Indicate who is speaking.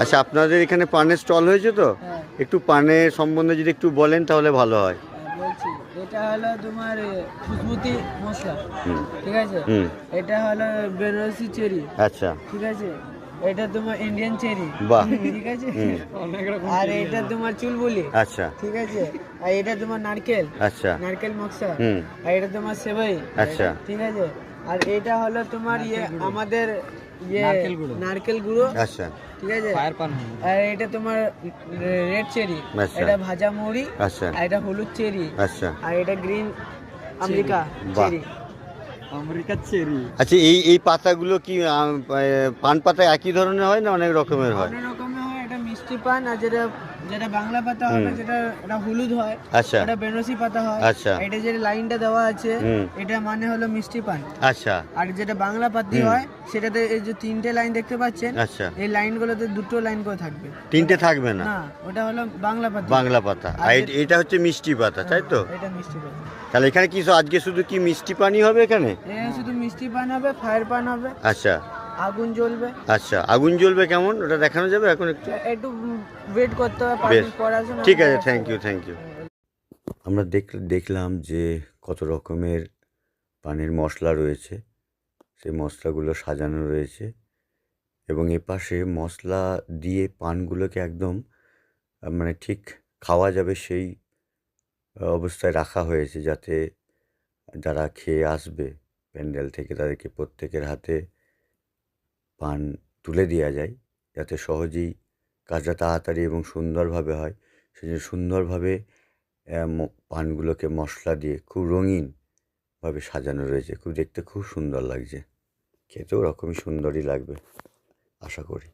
Speaker 1: আচ্ছা, আপনাদের এখানে পানের স্টল হয়েছে তো?
Speaker 2: হ্যাঁ।
Speaker 1: একটু পানের সম্বন্ধে যদি একটু বলেন তাহলে ভালো হয়।
Speaker 2: বলছি, এটা হলো তোমার খুশবুতি মশলা,
Speaker 1: হুম
Speaker 2: ঠিক আছে।
Speaker 1: হুম।
Speaker 2: এটা হলো বেনারসি চেরি,
Speaker 1: আচ্ছা।
Speaker 2: ঠিক আছে। এটা তোমার ইন্ডিয়ান চেরি,
Speaker 1: বাহ।
Speaker 2: ঠিক আছে।
Speaker 1: হুম।
Speaker 2: আর এটা তোমার চুলবুলি,
Speaker 1: আচ্ছা
Speaker 2: ঠিক আছে। আর এটা তোমার নারকেল,
Speaker 1: আচ্ছা।
Speaker 2: নারকেল মশলা।
Speaker 1: হুম।
Speaker 2: আর এটা তোমার সেবাই,
Speaker 1: আচ্ছা
Speaker 2: ঠিক আছে। আর এটা হলো তোমার আমাদের নারকেল গুঁড়ো,
Speaker 1: আচ্ছা
Speaker 2: ঠিক আছে। আর এটা তোমার রেড চেরি,
Speaker 1: আচ্ছা।
Speaker 2: এটা ভাজা মৌরি,
Speaker 1: আচ্ছা
Speaker 2: আর এটা হলুদ চেরি,
Speaker 1: আচ্ছা।
Speaker 2: আর এটা গ্রিন আমেরিকা
Speaker 1: বাহ।
Speaker 2: চেরি।
Speaker 1: আচ্ছা, এই এই পাতাগুলো কি পান পাতা একই ধরনের হয় না অনেক রকমের হয়?
Speaker 2: অনেক রকমের হয়। এটা মিষ্টি পান, আর যেটা যেটা বাংলা পাতা হবে
Speaker 1: হুম।
Speaker 2: যেটা এটা হলুদ হয়,
Speaker 1: আচ্ছা
Speaker 2: এটা বেনারসি পাতা হয়।
Speaker 1: আচ্ছা।
Speaker 2: এটা যে লাইনটা দেওয়া আছে,
Speaker 1: হুম।
Speaker 2: এটা মানে হলো মিষ্টি পান।
Speaker 1: আচ্ছা
Speaker 2: আর যেটা বাংলা পাতি
Speaker 1: হুম।
Speaker 2: হয়, সেটাতে এই যে তিনটে লাইন দেখতে পাচ্ছেন,
Speaker 1: আচ্ছা।
Speaker 2: এই লাইনগুলোতে দুটো লাইন করে থাকবে।
Speaker 1: তিনটে থাকবে না?
Speaker 2: না, ওটা হলো বাংলা পাতি।
Speaker 1: বাংলা পাতা।
Speaker 2: আর
Speaker 1: আর এটা হচ্ছে মিষ্টি পাতা, তাই তো?
Speaker 2: এটা মিষ্টি পান।
Speaker 1: তাহলে এখানে কি আজকে শুধু কি মিষ্টি পানি হবে এখানে?
Speaker 2: শুধু মিষ্টি পান হবে, ফায়ার পান হবে,
Speaker 1: আচ্ছা
Speaker 2: আগুন জ্বলবে।
Speaker 1: আচ্ছা। আগুন জ্বলবে কেমন, ওটা দেখানো যাবে এখন একটু?
Speaker 2: একটু ওয়েট করতে হবে,
Speaker 1: বেশ,
Speaker 2: পড়াশোনা।
Speaker 1: ঠিক আছে, থ্যাংক ইউ থ্যাংক ইউ। আমরা দেখলাম যে কত রকমের পানের মশলা রয়েছে, সেই মশলাগুলো সাজানো রয়েছে এবং এপাশে মশলা দিয়ে পানগুলোকে একদম মানে ঠিক খাওয়া যাবে সেই অবস্থায় রাখা হয়েছে, যাতে যারা খেয়ে আসবে প্যান্ডেল থেকে তাদেরকে প্রত্যেকের হাতে পান তুলে দেওয়া যায়, যাতে সহজেই কাজটা তাড়াতাড়ি এবং সুন্দরভাবে হয়। সেজন্য সুন্দরভাবে পানগুলোকে মশলা দিয়ে খুব রঙিনভাবে সাজানো রয়েছে, খুব দেখতে খুব সুন্দর লাগছে, খেতেও ওরকমই সুন্দরই লাগবে আশা করি।